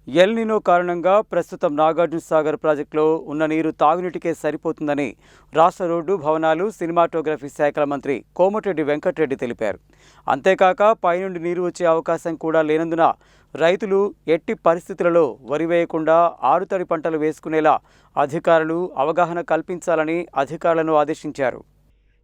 El Nino కారణంగా ప్రస్తుతం నాగార్జునసాగర్ ప్రాజెక్టులో ఉన్న నీరు తాగునీటికే సరిపోతుందని రాష్ట్ర రోడ్డు, భవనాలు, సినిమాటోగ్రఫీ శాఖల మంత్రి కోమటిరెడ్డి వెంకటరెడ్డి తెలిపారు. అంతేకాక పైనుండి నీరు వచ్చే అవకాశం కూడా లేనందున రైతులు ఎట్టి పరిస్థితులలో వరి వేయకుండా ఆరుతడి పంటలు వేసుకునేలా అధికారులు అవగాహన కల్పించాలని అధికారులను ఆదేశించారు.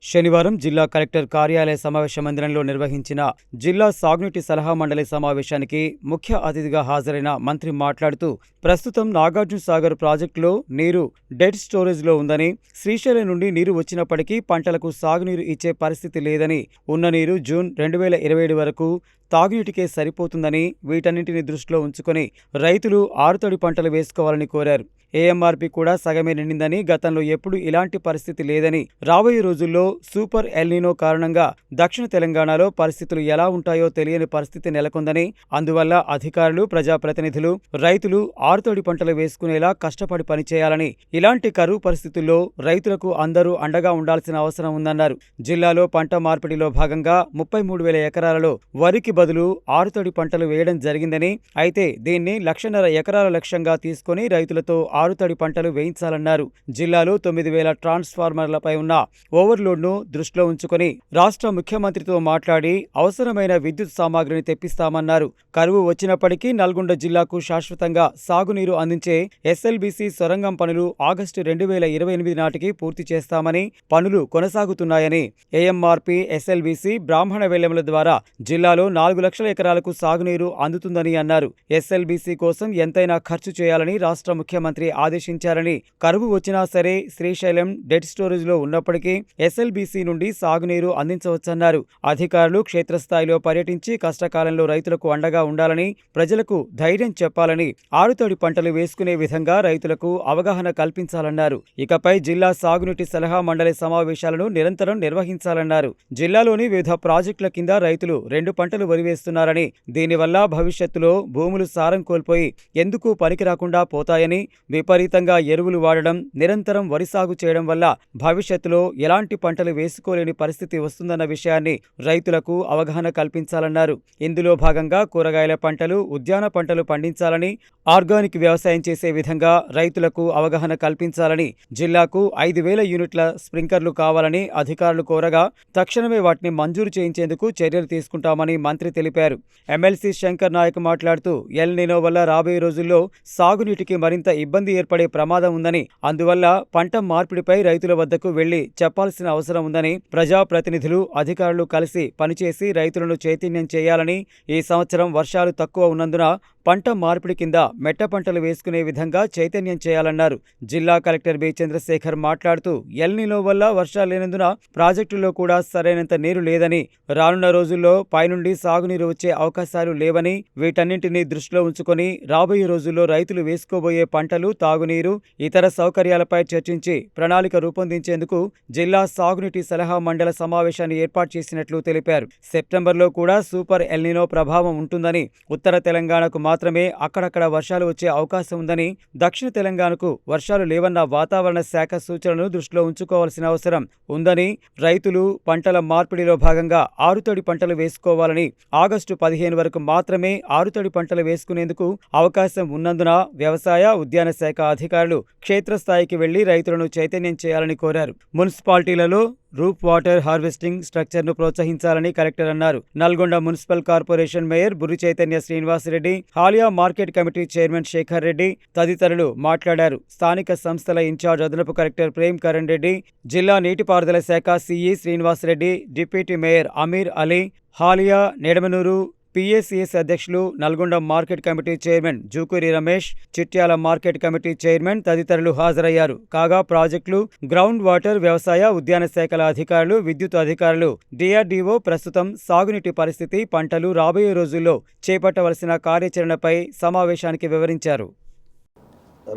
శనివారం జిల్లా కలెక్టర్ కార్యాలయ సమావేశ మందిరంలో నిర్వహించిన జిల్లా సాగునీటి సలహా మండలి సమావేశానికి ముఖ్య అతిథిగా హాజరైన మంత్రి మాట్లాడుతూ, ప్రస్తుతం నాగార్జునసాగర్ ప్రాజెక్టులో నీరు డెడ్ స్టోరేజ్లో ఉందని, శ్రీశైలం నుండి నీరు వచ్చినప్పటికీ పంటలకు సాగునీరు ఇచ్చే పరిస్థితి లేదని, ఉన్న నీరు జూన్ 2027 వరకు తాగునీటికే సరిపోతుందని, వీటన్నింటిని దృష్టిలో ఉంచుకొని రైతులు ఆరుతడి పంటలు వేసుకోవాలని కోరారు. ఏఎంఆర్పీ కూడా సగమే నిండిందని, గతంలో ఎప్పుడూ ఇలాంటి పరిస్థితి లేదని, రాబోయే రోజుల్లో సూపర్ ఎల్ నినో కారణంగా దక్షిణ తెలంగాణలో పరిస్థితులు ఎలా ఉంటాయో తెలియని పరిస్థితి నెలకొందని, అందువల్ల అధికారులు, ప్రజాప్రతినిధులు, రైతులు ఆరుతడి పంటలు వేసుకునేలా కష్టపడి పనిచేయాలని, ఇలాంటి కరువు పరిస్థితుల్లో రైతులకు అందరూ అండగా ఉండాల్సిన అవసరం ఉందన్నారు. జిల్లాలో పంట మార్పిడిలో భాగంగా 33,000 ఎకరాలలో వరికి బదులు ఆరుతడి పంటలు వేయడం జరిగిందని, అయితే దీన్ని 1,50,000 ఎకరాల లక్ష్యంగా తీసుకుని రైతులతో ఆరుతడి పంటలు వేయించాలన్నారు. జిల్లాలో 9,000 ట్రాన్స్ఫార్మర్లపై ఉన్న ఓవర్లోడ్ను దృష్టిలో ఉంచుకొని రాష్ట్ర ముఖ్యమంత్రితో మాట్లాడి అవసరమైన విద్యుత్ సామాగ్రిని తెప్పిస్తామన్నారు. కరువు వచ్చినప్పటికీ నల్గొండ జిల్లాకు శాశ్వతంగా సాగునీరు అందించే ఎస్ఎల్బీసీ సొరంగం పనులు ఆగస్టు 2028 నాటికి పూర్తి చేస్తామని, పనులు కొనసాగుతున్నాయని, ఏఎంఆర్పీ, ఎస్ఎల్బీసీ, బ్రాహ్మణ వెల్లెముల ద్వారా జిల్లాలో 4 లక్షల ఎకరాలకు సాగునీరు అందుతుందని అన్నారు. ఎస్ఎల్బీసీ కోసం ఎంతైనా ఖర్చు చేయాలని రాష్ట్ర ముఖ్యమంత్రి ఆదేశించారని, కరువు వచ్చినా సరే శ్రీశైలం డెడ్ స్టోరేజ్లో ఉన్నప్పటికీ ఎస్ఎల్బీసీ నుండి సాగునీరు అందించవచ్చన్నారు. అధికారులు క్షేత్రస్థాయిలో పర్యటించి కష్టకాలంలో రైతులకు అండగా ఉండాలని, ప్రజలకు ధైర్యం చెప్పాలని, ఆరుతడి పంటలు వేసుకునే విధంగా రైతులకు అవగాహన కల్పించాలన్నారు. ఇకపై జిల్లా సాగునీటి సలహా మండలి సమావేశాలను నిరంతరం నిర్వహించాలన్నారు. జిల్లాలోని వివిధ ప్రాజెక్టుల కింద రైతులు 2 పంటలు వరి వేస్తున్నారని, దీనివల్ల భవిష్యత్తులో భూములు సారం కోల్పోయి ఎందుకు పనికిరాకుండా పోతాయని, విపరీతంగా ఎరువులు వాడడం, నిరంతరం వరి సాగు చేయడం వల్ల భవిష్యత్తులో ఎలాంటి పంటలు వేసుకోలేని పరిస్థితి వస్తుందన్న విషయాన్ని రైతులకు అవగాహన కల్పించాలన్నారు. ఇందులో భాగంగా కూరగాయల పంటలు, ఉద్యాన పంటలు పండించాలని, ఆర్గానిక్ వ్యవసాయం చేసే విధంగా రైతులకు అవగాహన కల్పించాలని, జిల్లాకు 5,000 యూనిట్ల స్ప్రింక్లర్లు కావాలని అధికారులు కోరగా తక్షణమే వాటిని మంజూరు చేయించేందుకు చర్యలు తీసుకుంటామని మంత్రి తెలిపారు. ఎమ్మెల్సీ శంకర్ నాయక్ మాట్లాడుతూ, ఎల్ నినో వల్ల రాబోయే రోజుల్లో సాగునీటికి మరింత ఇబ్బంది ఏర్పడే ప్రమాదం ఉందని, అందువల్ల పంట మార్పిడిపై రైతుల వద్దకు వెళ్లి చెప్పాల్సిన అవసరం ఉందని, ప్రజాప్రతినిధులు, అధికారులు కలిసి పనిచేసి రైతులను చైతన్యం చేయాలని, ఈ సంవత్సరం వర్షాలు తక్కువ ఉన్నందున పంట మార్పిడి కింద మెట్ట పంటలు వేసుకునే విధంగా చైతన్యం చేయాలన్నారు. జిల్లా కలెక్టర్ బి చంద్రశేఖర్ మాట్లాడుతూ, ఎల్ నినో వల్ల వర్షాలు లేనందున ప్రాజెక్టుల్లో కూడా సరైనంత నీరు లేదని, రానున్న రోజుల్లో పైనుండి సాగునీరు వచ్చే అవకాశాలు లేవని, వీటన్నింటినీ దృష్టిలో ఉంచుకొని రాబోయే రోజుల్లో రైతులు వేసుకోబోయే పంటలు, తాగునీరు, ఇతర సౌకర్యాలపై చర్చించి ప్రణాళిక రూపొందించేందుకు జిల్లా సాగునీటి సలహా మండల సమావేశాన్ని ఏర్పాటు చేసినట్లు తెలిపారు. సెప్టెంబర్లో కూడా సూపర్ ఎల్ నినో ప్రభావం ఉంటుందని, ఉత్తర తెలంగాణకు మాత్రమే అక్కడక్కడ వర్షాలు వచ్చే అవకాశం ఉందని, దక్షిణ తెలంగాణకు వర్షాలు లేవన్న వాతావరణ శాఖ సూచనలను దృష్టిలో ఉంచుకోవాల్సిన అవసరం ఉందని, రైతులు పంటల మార్పిడిలో భాగంగా ఆరుతడి పంటలు వేసుకోవాలని, ఆగస్టు 15 వరకు మాత్రమే ఆరుతడి పంటలు వేసుకునేందుకు అవకాశం ఉన్నందున వ్యవసాయ, ఉద్యాన శాఖ అధికారులు క్షేత్రస్థాయికి వెళ్లి రైతులను చైతన్యం చేయాలని కోరారు. మున్సిపాలిటీలలో రూప్ వాటర్ హార్వెస్టింగ్ స్ట్రక్చర్ను ప్రోత్సహించాలని కలెక్టర్ అన్నారు. Nalgonda municipal corporation mayor Burri Chaitanya Srinivasa Reddy, Haliya market committee chairman Shekhar Reddy తదితరులు మాట్లాడారు. స్థానిక సంస్థల ఇన్ఛార్జ్ అదనపు కలెక్టర్ ప్రేమ్ కరణ్ రెడ్డి, జిల్లా నీటిపారుదల శాఖ CE Srinivasa Reddy, deputy mayor Amir Ali, Haliya Nidamanuru PACS అధ్యక్షులు, Nalgonda market committee chairman Jukuri Ramesh, Chityala market committee chairman తదితరులు హాజరయ్యారు. కాగా ప్రాజెక్టులు, గ్రౌండ్ వాటర్, వ్యవసాయ, ఉద్యాన శాఖల అధికారులు, విద్యుత్ అధికారులు, డిఆర్డీఓ ప్రస్తుతం సాగునీటి పరిస్థితి, పంటలు, రాబోయే రోజుల్లో చేపట్టవలసిన కార్యాచరణపై సమావేశానికి వివరించారు.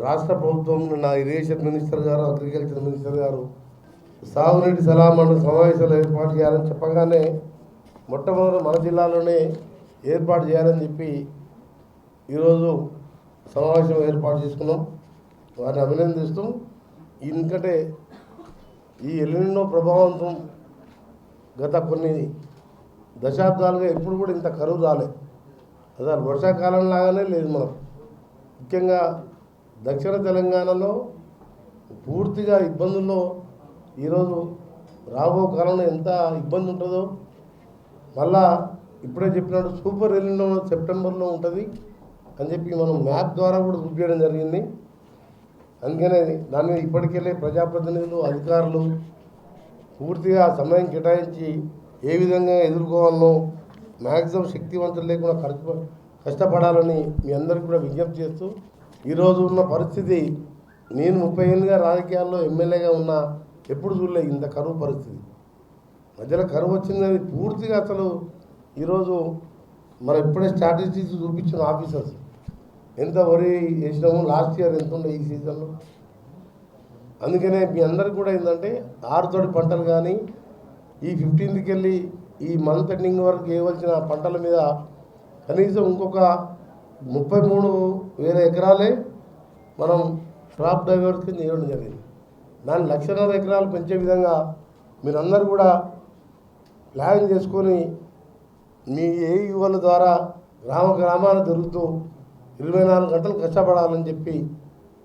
రాష్ట్ర ప్రభుత్వం నా ఇరిగేషన్ మినిస్టర్ గారు, అగ్రికల్చర్ మినిస్టర్ గారు సాగునీటి సలహా మండలి సమావేశాలు ఏర్పాటు చేయాలని చెప్పగానే మొట్టమొదటి మన జిల్లాలోనే ఏర్పాటు చేయాలని చెప్పి ఈరోజు సమావేశం ఏర్పాటు చేసుకున్నాం. వారిని అభినందిస్తూ, ఎందుకంటే ఈ ఎల్ నినో ప్రభావంతో గత కొన్ని దశాబ్దాలుగా ఎప్పుడు కూడా ఇంత కరువు రాలే. అసలు వర్షాకాలం లాగానే లేదు. మనం ముఖ్యంగా దక్షిణ తెలంగాణలో పూర్తిగా ఇబ్బందుల్లో ఈరోజు రాబో కాలంలో ఎంత ఇబ్బంది ఉంటుందో మళ్ళా ఇప్పుడే చెప్పినట్టు సూపర్ ఎల్లినో సెప్టెంబర్లో ఉంటుంది అని చెప్పి మనం మ్యాప్ ద్వారా కూడా చూపించడం జరిగింది. అందుకనే దాని మీద ఇప్పటికెళ్ళే ప్రజాప్రతినిధులు అధికారులు పూర్తిగా సమయం కేటాయించి ఏ విధంగా ఎదుర్కోవాలనో మ్యాక్సిమం శక్తివంతులు లేకుండా కష్టపడాలని మీ అందరికీ కూడా విజ్ఞప్తి చేస్తూ ఈరోజు ఉన్న పరిస్థితి నేను 30 ఏళ్ళుగా రాజకీయాల్లో ఎమ్మెల్యేగా ఉన్నా ఎప్పుడు చూడలేదు ఇంత కరువు పరిస్థితి. మధ్యలో కరువు వచ్చిందని పూర్తిగా అసలు ఈరోజు మనం ఇప్పుడే స్ట్రాటజీస్ చూపించిన ఆఫీసర్స్ ఎంత వరి వేసినాము లాస్ట్ ఇయర్ ఎంత ఉండే ఈ సీజన్లో. అందుకనే మీ అందరికి కూడా ఏంటంటే ఆరుతోడి పంటలు కానీ ఈ 15కి వెళ్ళి ఈ మంత్ ఎండింగ్ వరకు వేయవలసిన పంటల మీద కనీసం ఇంకొక 33,000 ఎకరాలే మనం క్రాప్ డైవర్స్కి చేయడం జరిగింది. దాన్ని 1,00,000 ఎకరాలు పెంచే విధంగా మీరందరూ కూడా ప్లాన్ చేసుకొని మీ యువల ద్వారా గ్రామాలు తిరుగుతూ 24 గంటలు కష్టపడాలని చెప్పి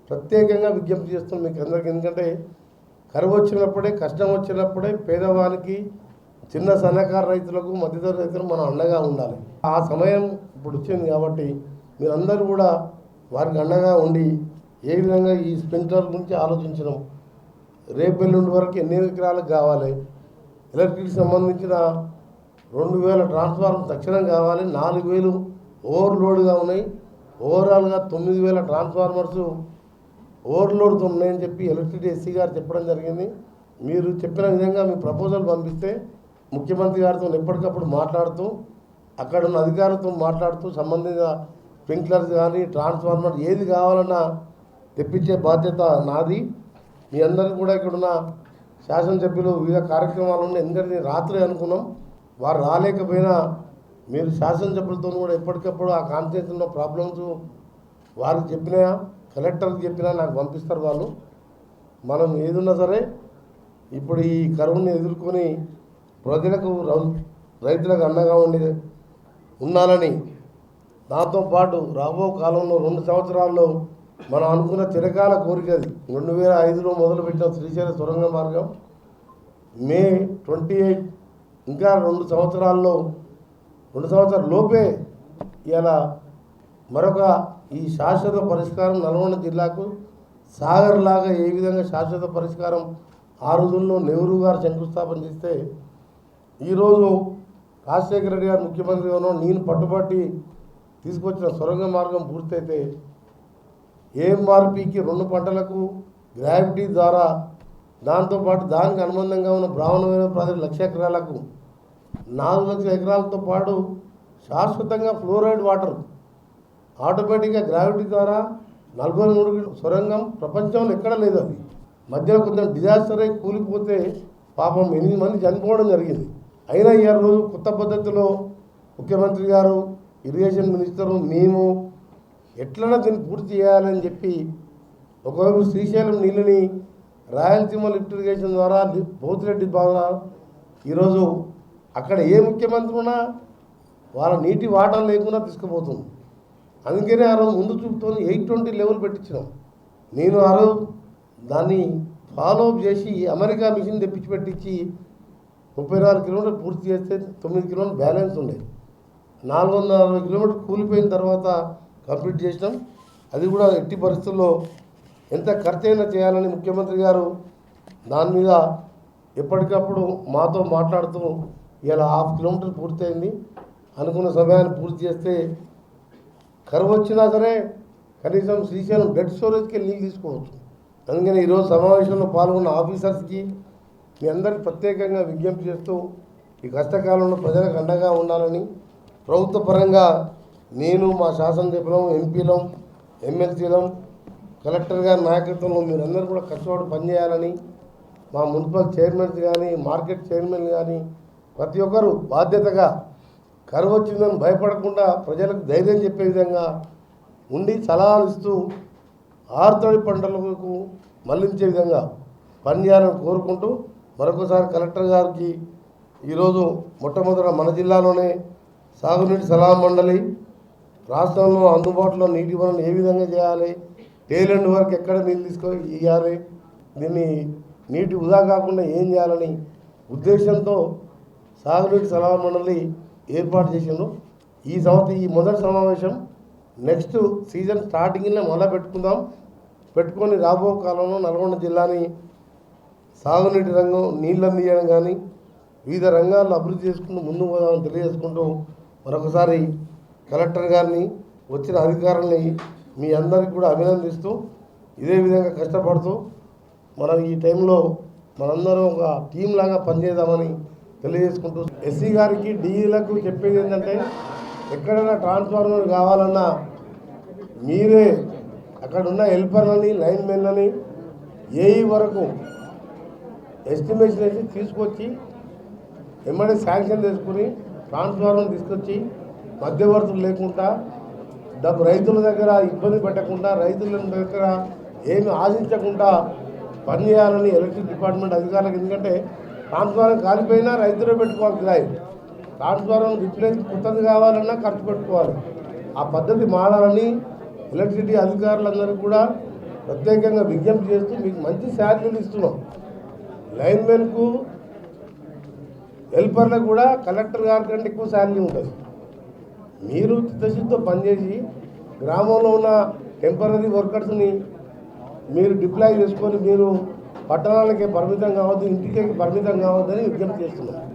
ప్రత్యేకంగా విజ్ఞప్తి చేస్తున్నాం మీకు అందరికీ. ఎందుకంటే కరువు వచ్చినప్పుడే కష్టం వచ్చినప్పుడే పేదవానికి చిన్న సన్నకారు రైతులకు మధ్యతరగతి రైతులకు మనం అండగా ఉండాలి. ఆ సమయం ఇప్పుడు వచ్చింది కాబట్టి మీరందరూ కూడా వారికి అండగా ఉండి ఏ విధంగా ఈ స్ప్రింక్లర్ గురించి ఆలోచించడం, రేపు ఎల్లుండి వరకు ఎన్ని ఎకరాలకు కావాలి, ఎలక్ట్రిసిటీకి సంబంధించిన 2,000 ట్రాన్స్ఫార్మర్ తక్షణం కావాలి, 4,000 ఓవర్లోడ్గా ఉన్నాయి, ఓవరాల్గా 9,000 ట్రాన్స్ఫార్మర్స్ ఓవర్లోడ్తో ఉన్నాయని చెప్పి ఎలక్ట్రిసిటీ ఎస్సీ గారు చెప్పడం జరిగింది. మీరు చెప్పిన విధంగా మీ ప్రపోజల్ పంపిస్తే ముఖ్యమంత్రి గారితో ఎప్పటికప్పుడు మాట్లాడుతూ అక్కడ ఉన్న అధికారులతో మాట్లాడుతూ సంబంధిత స్ప్రింక్లర్స్ కానీ ట్రాన్స్ఫార్మర్ ఏది కావాలన్నా తెప్పించే బాధ్యత నాది. మీ అందరికీ కూడా ఇక్కడున్న శాసనసభ్యులు వివిధ కార్యక్రమాలు ఉన్నాయి. ఎందుకంటే రాత్రి అనుకున్నాం వారు రాలేకపోయినా మీరు శాసనసభ్యులతో కూడా ఎప్పటికప్పుడు ఆ కాన్స్టిట్యూన్సీ ఉన్న ప్రాబ్లమ్స్ వారికి చెప్పినా కలెక్టర్కి చెప్పినా నాకు పంపిస్తారు వాళ్ళు. మనం ఏదున్నా సరే ఇప్పుడు ఈ కరువుని ఎదుర్కొని ప్రజలకు రైతులకు అండగా ఉండాలని, దాంతోపాటు రాబో కాలంలో 2 సంవత్సరాల్లో మనం అనుకున్న చిరకాల కోరికది 2005లో మొదలుపెట్టిన శ్రీశైల సొరంగ మార్గం May 28 ఇంకా 2 సంవత్సరాల లోపే ఇలా మరొక ఈ శాశ్వత పరిష్కారం నల్గొండ జిల్లాకు సాగర్ లాగా ఏ విధంగా శాశ్వత పరిష్కారం ఆ రోజుల్లో నెహ్రూ గారు శంకుస్థాపన చేస్తే ఈరోజు రాజశేఖర రెడ్డి గారు ముఖ్యమంత్రిగా నేను పట్టుబట్టి తీసుకొచ్చిన సొరంగ మార్గం పూర్తయితే ఏఎంఆర్పికి 2 పంటలకు గ్రావిటీ ద్వారా దాంతోపాటు దానికి అనుబంధంగా ఉన్న బ్రాహ్మణమైన ప్రాజెక్టు 1,00,000 ఎకరాలకు 4,00,000 ఎకరాలతో పాటు శాశ్వతంగా ఫ్లోరైడ్ వాటర్ ఆటోమేటిక్గా గ్రావిటీ ద్వారా 43 సొరంగం ప్రపంచంలో ఎక్కడ లేదు. అది మధ్యలో కొంచెం డిజాస్టర్ అయి కూలిపోతే పాపం 8 మంది చనిపోవడం జరిగింది. అయినా ఈ రోజు కొత్త పద్ధతిలో ముఖ్యమంత్రి గారు, ఇరిగేషన్ మినిస్టరు, మేము ఎట్లన్నా దీన్ని పూర్తి చేయాలని చెప్పి ఒకవైపు శ్రీశైలం నీళ్ళని రాయలసీమ లిఫ్ట్ ఇరిగేషన్ ద్వారా పోతిరెడ్డి ద్వారా ఈరోజు అక్కడ ఏ ముఖ్యమంత్రి ఉన్నా వాళ్ళ నీటి వాటర్ లేకుండా తీసుకుపోతుంది. అందుకనే ఆ రోజు ముందు చూపుతో 820 లెవెల్ పెట్టించినాం. నేను ఆ రోజు దాన్ని ఫాలో అప్ చేసి అమెరికా మిషన్ పెట్టించి 34 కిలోమీటర్లు పూర్తి చేస్తే 9 కిలోమీటర్లు బ్యాలెన్స్ ఉండేది. 460 కిలోమీటర్లు కూలిపోయిన తర్వాత కంప్లీట్ చేసినాం. అది కూడా ఎట్టి పరిస్థితుల్లో ఎంత ఖర్చైనా చేయాలని ముఖ్యమంత్రి గారు దాని మీద ఎప్పటికప్పుడు మాతో మాట్లాడుతూ ఇలా 1/2 కిలోమీటర్ పూర్తయింది, అనుకున్న సమయాన్ని పూర్తి చేస్తే కరువు వచ్చినా సరే కనీసం శ్రీశైలం డెడ్ స్టోరేజ్కి నీళ్ళు తీసుకోవచ్చు. అందుకని ఈరోజు సమావేశంలో పాల్గొన్న ఆఫీసర్స్కి మీ అందరికీ ప్రత్యేకంగా విజ్ఞప్తి చేస్తూ ఈ కష్టకాలంలో ప్రజలకు అండగా ఉండాలని ప్రభుత్వ పరంగా నేను మా శాసనసభ్యులం, ఎంపీలం, ఎమ్మెల్సీలం, కలెక్టర్ గారి నాయకత్వంలో మీరందరూ కూడా కష్టపడి పనిచేయాలని, మా మున్సిపల్ చైర్మన్స్ కానీ మార్కెట్ చైర్మన్ కానీ ప్రతి ఒక్కరూ బాధ్యతగా కరువు వచ్చిందని భయపడకుండా ప్రజలకు ధైర్యం చెప్పే విధంగా ఉండి సలహాలు ఇస్తూ ఆరుతడి పంటలకు మళ్లించే విధంగా పనిచేయాలని కోరుకుంటూ మరొకసారి కలెక్టర్ గారికి ఈరోజు మొట్టమొదట మన జిల్లాలోనే సాగునీటి సలహా మండలి, రాష్ట్రంలో అందుబాటులో నీటి వనరులు ఏ విధంగా చేయాలి, టేలెంట్ వరకు ఎక్కడ నీళ్ళు ఇవ్వాలి, దీన్ని నీటి వృధా కాకుండా ఏం చేయాలని ఉద్దేశంతో సాగునీటి సలహా మండలి ఏర్పాటు చేసిండ్రు. ఈ మొదటి సమావేశం నెక్స్ట్ సీజన్ స్టార్టింగ్లో మళ్ళీ పెట్టుకొని రాబో కాలంలో నల్గొండ జిల్లాని సాగునీటి రంగం నీళ్ళు అందించడం కానీ వివిధ రంగాల్లో అభివృద్ధి చేసుకుంటూ ముందుకు పోదామని తెలియజేసుకుంటూ మరొకసారి కలెక్టర్ గారిని వచ్చిన అధికారులని మీ అందరికీ కూడా అభినందిస్తూ ఇదే విధంగా కష్టపడుతూ మనం ఈ టైంలో మనందరం ఒక టీం లాగా పనిచేద్దామని తెలియజేసుకుంటూ ఎస్సీ గారికి డీఈలకు చెప్పేది ఏంటంటే ఎక్కడైనా ట్రాన్స్ఫార్మర్ కావాలన్నా మీరే అక్కడ ఉన్న హెల్పర్లని లైన్ మెన్లని ఏఈ వరకు ఎస్టిమేషన్ వేసి తీసుకొచ్చి ఎమ్మడే శాంక్షన్ చేసుకుని ట్రాన్స్ఫార్మర్ తీసుకొచ్చి మధ్యవర్తులు లేకుండా రైతుల దగ్గర ఇబ్బంది పెట్టకుండా రైతుల దగ్గర ఏమి ఆశించకుండా పనిచేయాలని ఎలక్ట్రిక్ డిపార్ట్మెంట్ అధికారులకు, ఎందుకంటే ట్రాన్స్ఫార్మర్ కాలిపోయినా రైతులే పెట్టుకోవాలి కిరాయి, ట్రాన్స్ఫార్మర్ రిప్లేస్ కొత్తది కావాలన్నా ఖర్చు పెట్టుకోవాలి. ఆ పద్ధతి మారాలని ఎలక్ట్రిసిటీ అధికారులందరికీ కూడా ప్రత్యేకంగా విజ్ఞప్తి చేస్తూ మీకు మంచి శాలరీలు ఇస్తున్నాం. లైన్మెన్కు హెల్పర్లకు కూడా కలెక్టర్ గారి కంటే ఎక్కువ శాలరీ ఉంటుంది. మీరు చిత్తశుద్ధితో పనిచేసి గ్రామంలో ఉన్న టెంపరీ వర్కర్స్ని మీరు డిప్లాయ్ చేసుకొని మీరు పట్టణాలకే పరిమితం కావద్దు, ఇంటికే పరిమితం కావద్దని విజ్ఞప్తి చేస్తున్నాం.